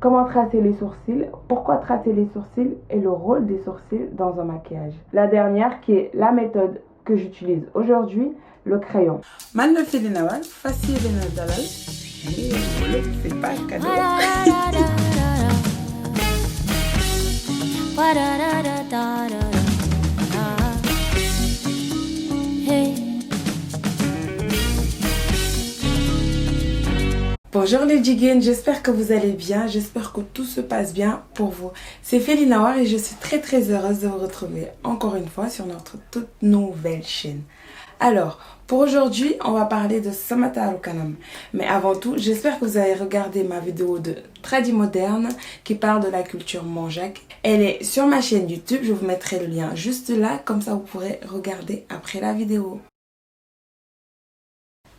Comment tracer les sourcils, pourquoi tracer les sourcils et le rôle des sourcils dans un maquillage. La dernière qui est la méthode que j'utilise aujourd'hui, le crayon. Man la Fely Nawal fas yéene dalal c'est pas cadeau. Bonjour les jigéen, j'espère que vous allez bien, j'espère que tout se passe bien pour vous. C'est Fely Nawal et je suis très heureuse de vous retrouver encore une fois sur notre toute nouvelle chaîne. Alors, pour aujourd'hui, on va parler de Samata Al-Kanam. Mais avant tout, j'espère que vous avez regardé ma vidéo de Tradi Moderne qui parle de la culture Manjaak. Elle est sur ma chaîne YouTube, je vous mettrai le lien juste là, comme ça vous pourrez regarder après la vidéo.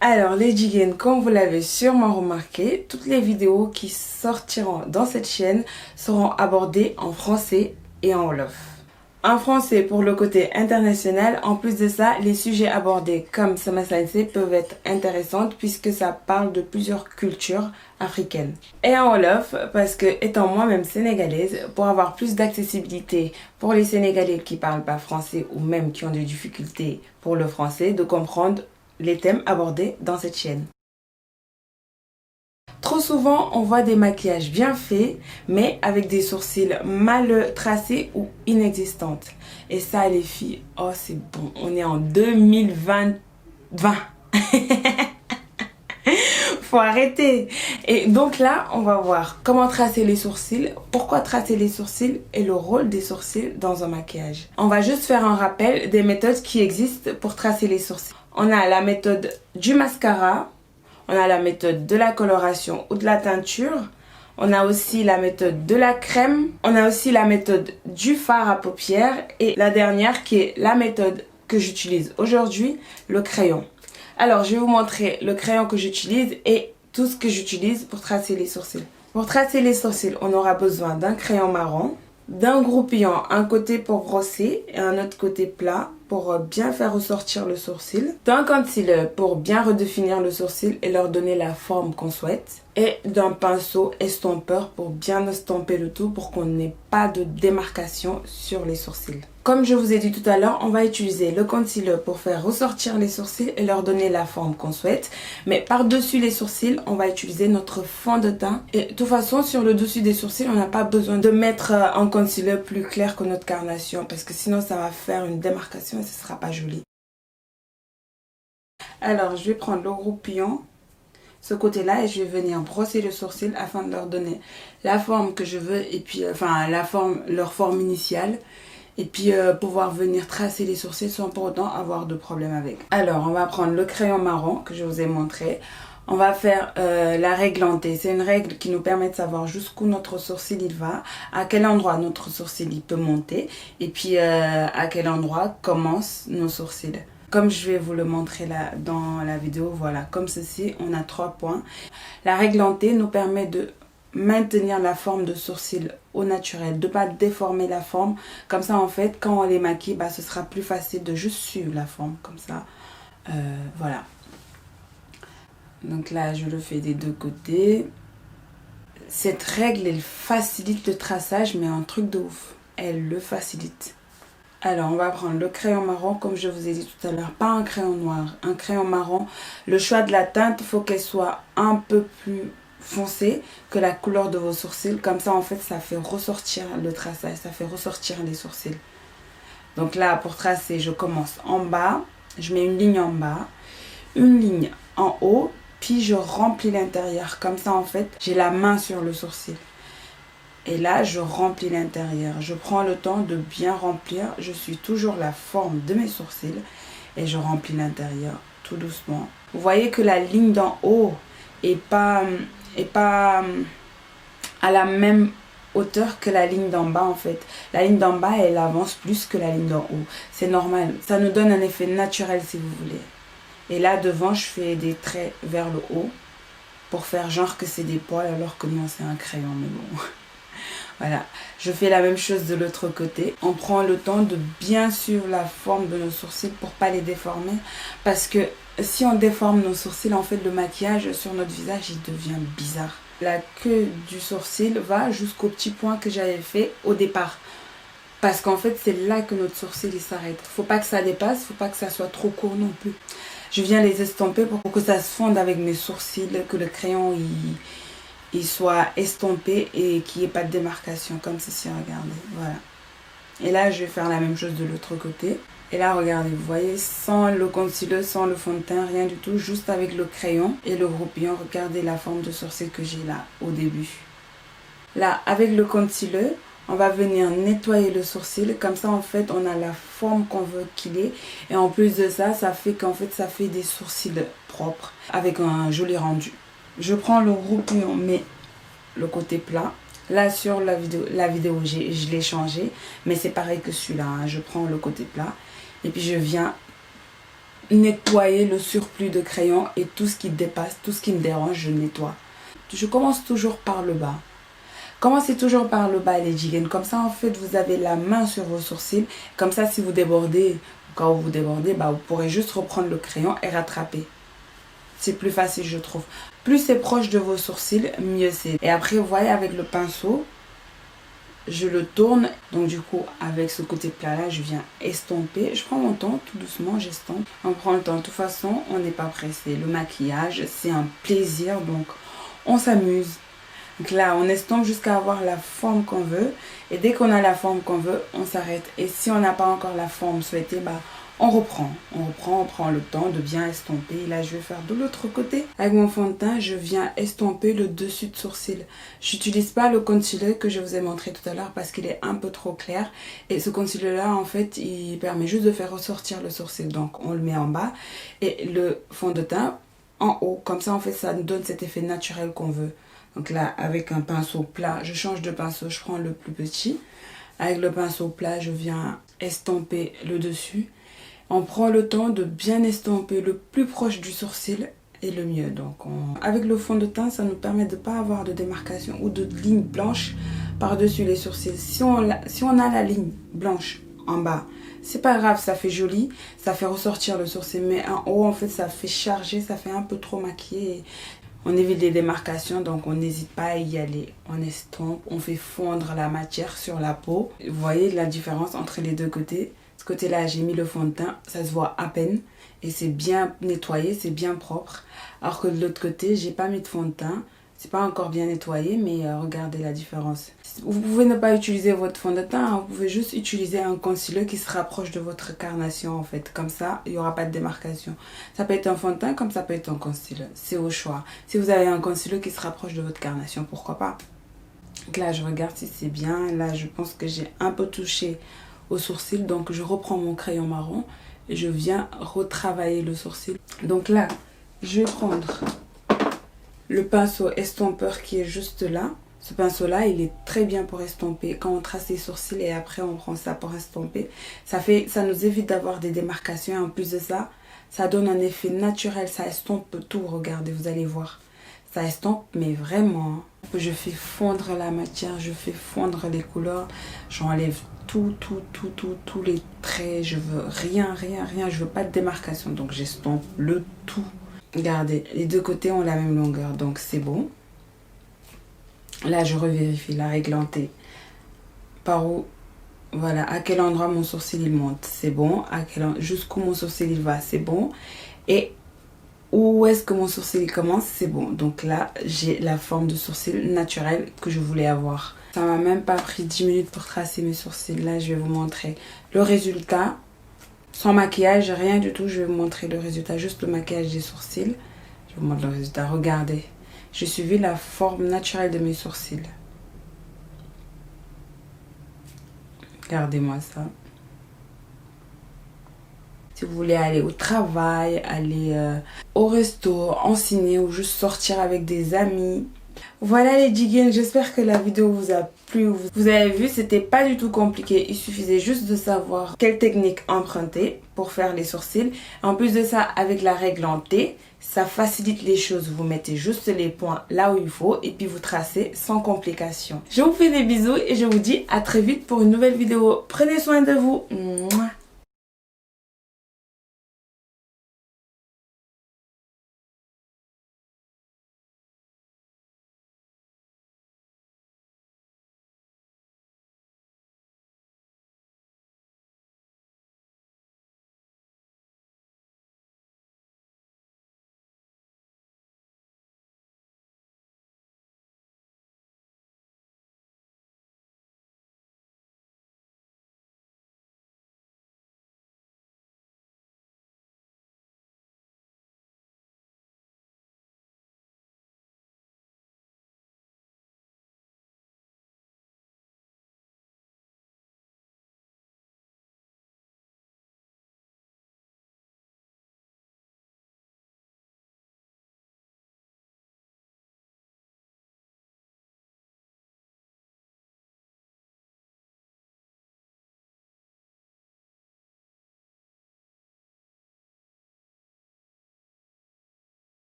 Alors les jigéen, comme vous l'avez sûrement remarqué, toutes les vidéos qui sortiront dans cette chaîne seront abordées en français et en wolof. En français pour le côté international, en plus de ça, les sujets abordés comme Sama Sansé peuvent être intéressants puisque ça parle de plusieurs cultures africaines. Et en wolof, parce que étant moi-même sénégalaise, pour avoir plus d'accessibilité pour les Sénégalais qui parlent pas français ou même qui ont des difficultés pour le français, de comprendre les thèmes abordés dans cette chaîne. Trop souvent, on voit des maquillages bien faits, mais avec des sourcils mal tracés ou inexistantes. Et ça, les filles, oh c'est bon, on est en 2020. Faut arrêter. Et donc là, on va voir comment tracer les sourcils, pourquoi tracer les sourcils et le rôle des sourcils dans un maquillage. On va juste faire un rappel des méthodes qui existent pour tracer les sourcils. On a la méthode du mascara, on a la méthode de la coloration ou de la teinture, on a aussi la méthode de la crème, on a aussi la méthode du fard à paupières et la dernière qui est la méthode que j'utilise aujourd'hui, le crayon. Alors je vais vous montrer le crayon que j'utilise et tout ce que j'utilise pour tracer les sourcils. Pour tracer les sourcils, on aura besoin d'un crayon marron, d'un groupillon, un côté pour brosser et un autre côté plat pour bien faire ressortir le sourcil, d'un concealer pour bien redéfinir le sourcil et leur donner la forme qu'on souhaite, et d'un pinceau estompeur pour bien estomper le tout pour qu'on n'ait pas de démarcation sur les sourcils. Comme je vous ai dit tout à l'heure, on va utiliser le concealer pour faire ressortir les sourcils et leur donner la forme qu'on souhaite. Mais par-dessus les sourcils, on va utiliser notre fond de teint. Et de toute façon, sur le dessus des sourcils, on n'a pas besoin de mettre un concealer plus clair que notre carnation parce que sinon, ça va faire une démarcation et ce ne sera pas joli. Alors, je vais prendre le groupillon, ce côté-là, et je vais venir brosser le sourcil afin de leur donner la forme que je veux et puis, leur forme initiale. Et puis pouvoir venir tracer les sourcils sans pour autant avoir de problème avec. Alors on va prendre le crayon marron que je vous ai montré. On va faire la règle hantée. C'est une règle qui nous permet de savoir jusqu'où notre sourcil il va, à quel endroit notre sourcil il peut monter et puis à quel endroit commencent nos sourcils. Comme je vais vous le montrer là dans la vidéo, voilà, comme ceci, on a 3 points. La règle hantée nous permet de maintenir la forme de sourcil au naturel, de ne pas déformer la forme. Comme ça, en fait, quand on les maquille, bah, ce sera plus facile de juste suivre la forme, comme ça. Voilà. Donc là, je le fais des deux côtés. Cette règle, elle facilite le traçage, mais un truc de ouf. Elle le facilite. Alors, on va prendre le crayon marron, comme je vous ai dit tout à l'heure, pas un crayon noir, un crayon marron. Le choix de la teinte, il faut qu'elle soit un peu plus foncé que la couleur de vos sourcils. Comme ça, en fait, ça fait ressortir le traçage, ça fait ressortir les sourcils. Donc là, pour tracer, je commence en bas, je mets une ligne en bas, une ligne en haut, puis je remplis l'intérieur. Comme ça, en fait, j'ai la main sur le sourcil. Et là, je remplis l'intérieur. Je prends le temps de bien remplir. Je suis toujours la forme de mes sourcils et je remplis l'intérieur tout doucement. Vous voyez que la ligne d'en haut est pas à la même hauteur que la ligne d'en bas en fait. La ligne d'en bas, elle avance plus que la ligne d'en haut. C'est normal. Ça nous donne un effet naturel si vous voulez. Et là, devant, je fais des traits vers le haut pour faire genre que c'est des poils alors que non, c'est un crayon. Mais bon... Voilà, je fais la même chose de l'autre côté. On prend le temps de bien suivre la forme de nos sourcils pour pas les déformer. Parce que si on déforme nos sourcils, en fait, le maquillage sur notre visage, il devient bizarre. La queue du sourcil va jusqu'au petit point que j'avais fait au départ. Parce qu'en fait, c'est là que notre sourcil il s'arrête. Faut pas que ça dépasse, faut pas que ça soit trop court non plus. Je viens les estomper pour que ça se fonde avec mes sourcils, que le crayon il soit estompé et qu'il n'y ait pas de démarcation. Comme ceci, regardez. Voilà. Et là, je vais faire la même chose de l'autre côté. Et là, regardez, vous voyez, sans le concealer, sans le fond de teint, rien du tout. Juste avec le crayon et le groupillon. Regardez la forme de sourcil que j'ai là, au début. Là, avec le concealer, on va venir nettoyer le sourcil. Comme ça, en fait, on a la forme qu'on veut qu'il ait. Et en plus de ça, ça fait qu'en fait, ça fait des sourcils propres avec un joli rendu. Je prends le groupillon, mais le côté plat. Là, sur la vidéo je l'ai changé. Mais c'est pareil que celui-là. Hein. Je prends le côté plat. Et puis, je viens nettoyer le surplus de crayon. Et tout ce qui dépasse, tout ce qui me dérange, je nettoie. Je commence toujours par le bas. Commencez toujours par le bas, les jiggles. Comme ça, en fait, vous avez la main sur vos sourcils. Comme ça, si vous débordez, quand vous débordez, bah, vous pourrez juste reprendre le crayon et rattraper. C'est plus facile, je trouve. Plus c'est proche de vos sourcils, mieux c'est. Et après, vous voyez, avec le pinceau, je le tourne. Donc, du coup, avec ce côté plat-là, je viens estomper. Je prends mon temps, tout doucement, j'estompe. On prend le temps. De toute façon, on n'est pas pressé. Le maquillage, c'est un plaisir. Donc, on s'amuse. Donc là, on estompe jusqu'à avoir la forme qu'on veut. Et dès qu'on a la forme qu'on veut, on s'arrête. Et si on n'a pas encore la forme souhaitée, bah, on reprend. On prend le temps de bien estomper. Et là, je vais faire de l'autre côté. Avec mon fond de teint, je viens estomper le dessus de sourcil. J'utilise pas le concealer que je vous ai montré tout à l'heure parce qu'il est un peu trop clair. Et ce concealer-là, en fait, il permet juste de faire ressortir le sourcil. Donc, on le met en bas. Et le fond de teint en haut. Comme ça, en fait, ça nous donne cet effet naturel qu'on veut. Donc là, avec un pinceau plat, je change de pinceau, je prends le plus petit. Avec le pinceau plat, je viens estomper le dessus. On prend le temps de bien estomper le plus proche du sourcil et le mieux. Donc, avec le fond de teint, ça nous permet de ne pas avoir de démarcation ou de ligne blanche par-dessus les sourcils. Si on a la ligne blanche en bas, c'est pas grave, ça fait joli, ça fait ressortir le sourcil. Mais en haut, en fait, ça fait charger, ça fait un peu trop maquillé. On évite les démarcations, donc on n'hésite pas à y aller. On estompe, on fait fondre la matière sur la peau. Vous voyez la différence entre les deux côtés. Ce côté-là, j'ai mis le fond de teint, ça se voit à peine. Et c'est bien nettoyé, c'est bien propre. Alors que de l'autre côté, j'ai pas mis de fond de teint. C'est pas encore bien nettoyé, mais regardez la différence. Vous pouvez ne pas utiliser votre fond de teint, hein. Vous pouvez juste utiliser un concealer qui se rapproche de votre carnation en fait. Comme ça, il n'y aura pas de démarcation. Ça peut être un fond de teint comme ça peut être un concealer. C'est au choix. Si vous avez un concealer qui se rapproche de votre carnation, pourquoi pas. Donc là, je regarde si c'est bien. Là, je pense que j'ai un peu touché au sourcil. Donc, je reprends mon crayon marron et je viens retravailler le sourcil. Donc là, je vais prendre le pinceau estompeur qui est juste là. Ce pinceau-là, il est très bien pour estomper. Quand on trace les sourcils et après on prend ça pour estomper, ça nous évite d'avoir des démarcations. Et en plus de ça, ça donne un effet naturel. Ça estompe tout, regardez, vous allez voir. Ça estompe, mais vraiment. Je fais fondre la matière, je fais fondre les couleurs. J'enlève tous les traits. Je veux rien. Je veux pas de démarcation. Donc j'estompe le tout. Regardez, les deux côtés ont la même longueur, donc c'est bon. Là, je revérifie la réglantée. Par où, voilà, à quel endroit mon sourcil il monte, c'est bon. Jusqu'où mon sourcil il va, c'est bon. Et où est-ce que mon sourcil il commence, c'est bon. Donc là, j'ai la forme de sourcil naturelle que je voulais avoir. Ça m'a même pas pris 10 minutes pour tracer mes sourcils. Là, je vais vous montrer le résultat. Sans maquillage, rien du tout, je vais vous montrer le résultat, juste le maquillage des sourcils. Je vous montre le résultat, regardez. J'ai suivi la forme naturelle de mes sourcils. Regardez-moi ça. Si vous voulez aller au travail, aller au resto, en ciné ou juste sortir avec des amis. Voilà les jiggles, j'espère que la vidéo vous a plu. Vous avez vu, c'était pas du tout compliqué. Il suffisait juste de savoir quelle technique emprunter pour faire les sourcils. En plus de ça, avec la règle en T, ça facilite les choses. Vous mettez juste les points là où il faut et puis vous tracez sans complication. Je vous fais des bisous et je vous dis à très vite pour une nouvelle vidéo. Prenez soin de vous.